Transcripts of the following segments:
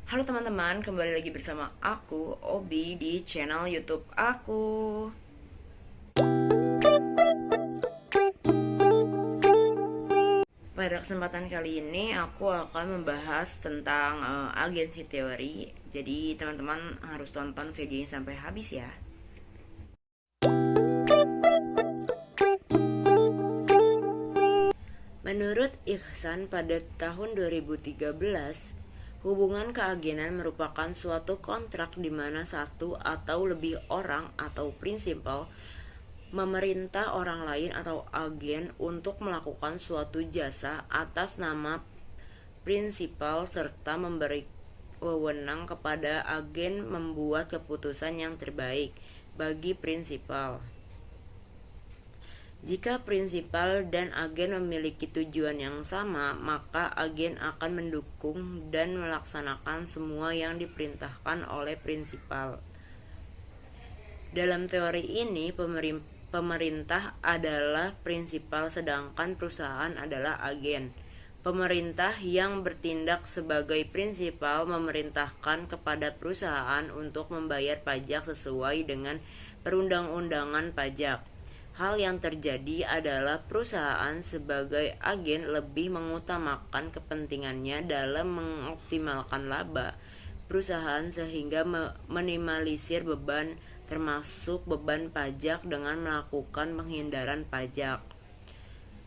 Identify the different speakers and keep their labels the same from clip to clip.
Speaker 1: Halo teman-teman, kembali lagi bersama aku, Obi, di channel YouTube aku. Pada kesempatan kali ini, aku akan membahas tentang agensi teori. Jadi teman-teman harus tonton videonya sampai habis ya. Menurut Ihsan pada tahun 2013, hubungan keagenan merupakan suatu kontrak di mana satu atau lebih orang atau prinsipal memerintah orang lain atau agen untuk melakukan suatu jasa atas nama prinsipal serta memberi wewenang kepada agen membuat keputusan yang terbaik bagi prinsipal. Jika prinsipal dan agen memiliki tujuan yang sama, maka agen akan mendukung dan melaksanakan semua yang diperintahkan oleh prinsipal. Dalam teori ini, pemerintah adalah prinsipal sedangkan perusahaan adalah agen. Pemerintah yang bertindak sebagai prinsipal memerintahkan kepada perusahaan untuk membayar pajak sesuai dengan perundang-undangan pajak. Hal yang terjadi adalah perusahaan sebagai agen lebih mengutamakan kepentingannya dalam mengoptimalkan laba perusahaan sehingga minimalisir beban termasuk beban pajak dengan melakukan penghindaran pajak.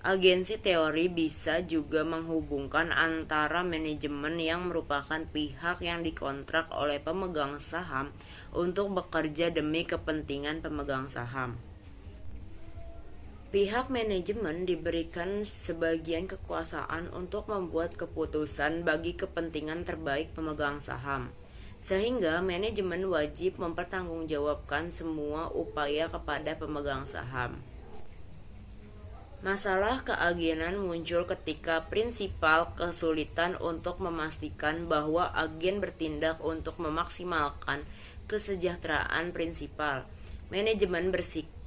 Speaker 1: Agensi teori bisa juga menghubungkan antara manajemen yang merupakan pihak yang dikontrak oleh pemegang saham untuk bekerja demi kepentingan pemegang saham. Pihak manajemen diberikan sebagian kekuasaan untuk membuat keputusan bagi kepentingan terbaik pemegang saham, sehingga manajemen wajib mempertanggungjawabkan semua upaya kepada pemegang saham. Masalah keagenan muncul ketika prinsipal kesulitan untuk memastikan bahwa agen bertindak untuk memaksimalkan kesejahteraan prinsipal. Manajemen bersikap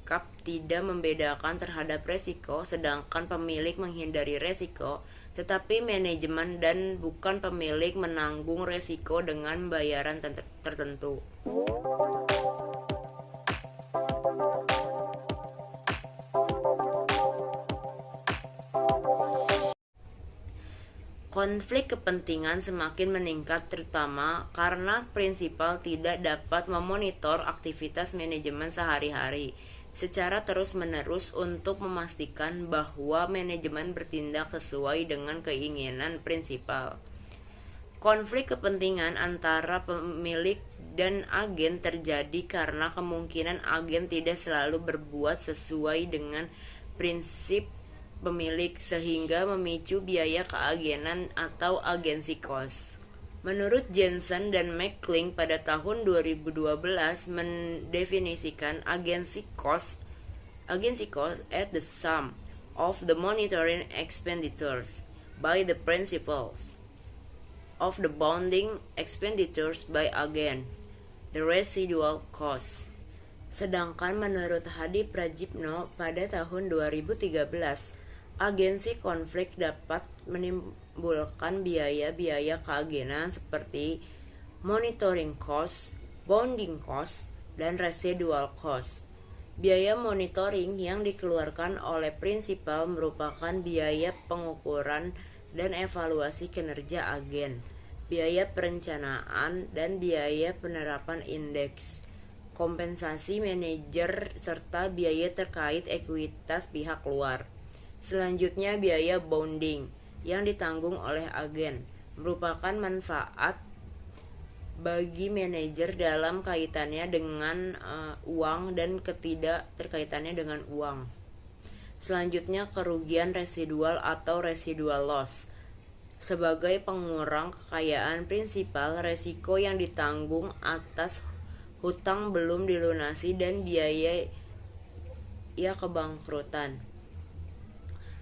Speaker 1: tidak membedakan terhadap resiko, sedangkan pemilik menghindari resiko, tetapi manajemen dan bukan pemilik menanggung resiko dengan bayaran tertentu. Konflik kepentingan semakin meningkat terutama karena prinsipal tidak dapat memonitor aktivitas manajemen sehari-hari secara terus-menerus untuk memastikan bahwa manajemen bertindak sesuai dengan keinginan prinsipal. Konflik kepentingan antara pemilik dan agen terjadi karena kemungkinan agen tidak selalu berbuat sesuai dengan prinsip pemilik sehingga memicu biaya keagenan atau agency cost. Menurut Jensen dan McClung pada tahun 2012 mendefinisikan agency cost as the sum of the monitoring expenditures by the principals of the bonding expenditures by agent, the residual cost. Sedangkan menurut Hadi Prajipno pada tahun 2013, agensi konflik dapat menimbulkan biaya-biaya keagenan seperti monitoring cost, bonding cost, dan residual cost. Biaya monitoring yang dikeluarkan oleh prinsipal merupakan biaya pengukuran dan evaluasi kinerja agen, biaya perencanaan, dan biaya penerapan indeks, kompensasi manajer, serta biaya terkait ekuitas pihak luar. Selanjutnya biaya bonding yang ditanggung oleh agen merupakan manfaat bagi manajer dalam kaitannya dengan uang dan ketidakterkaitannya dengan uang. Selanjutnya kerugian residual atau residual loss sebagai pengurang kekayaan prinsipal, resiko yang ditanggung atas hutang belum dilunasi dan biaya kebangkrutan.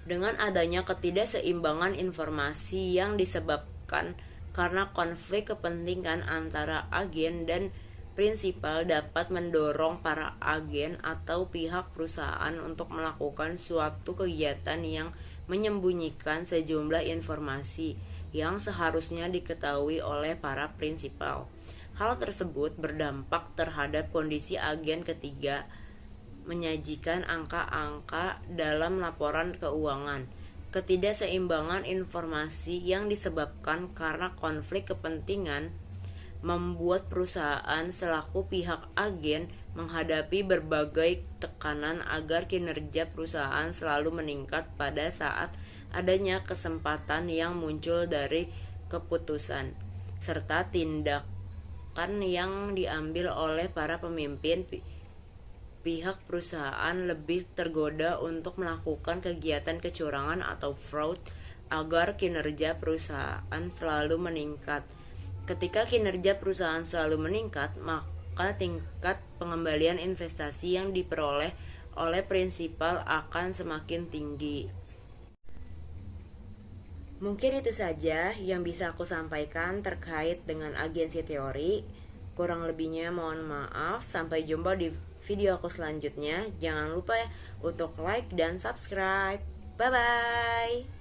Speaker 1: Dengan adanya ketidakseimbangan informasi yang disebabkan karena konflik kepentingan antara agen dan prinsipal dapat mendorong para agen atau pihak perusahaan untuk melakukan suatu kegiatan yang menyembunyikan sejumlah informasi yang seharusnya diketahui oleh para prinsipal. Hal tersebut berdampak terhadap kondisi agen ketiga menyajikan angka-angka dalam laporan keuangan. Ketidakseimbangan informasi yang disebabkan karena konflik kepentingan membuat perusahaan selaku pihak agen menghadapi berbagai tekanan agar kinerja perusahaan selalu meningkat pada saat adanya kesempatan yang muncul dari keputusan serta tindakan yang diambil oleh para pemimpin. Pihak perusahaan lebih tergoda untuk melakukan kegiatan kecurangan atau fraud agar kinerja perusahaan selalu meningkat. Ketika kinerja perusahaan selalu meningkat, maka tingkat pengembalian investasi yang diperoleh oleh prinsipal akan semakin tinggi. Mungkin itu saja yang bisa aku sampaikan terkait dengan agensi teori. Kurang lebihnya mohon maaf. Sampai jumpa di video aku selanjutnya. Jangan lupa ya untuk like dan subscribe. Bye bye.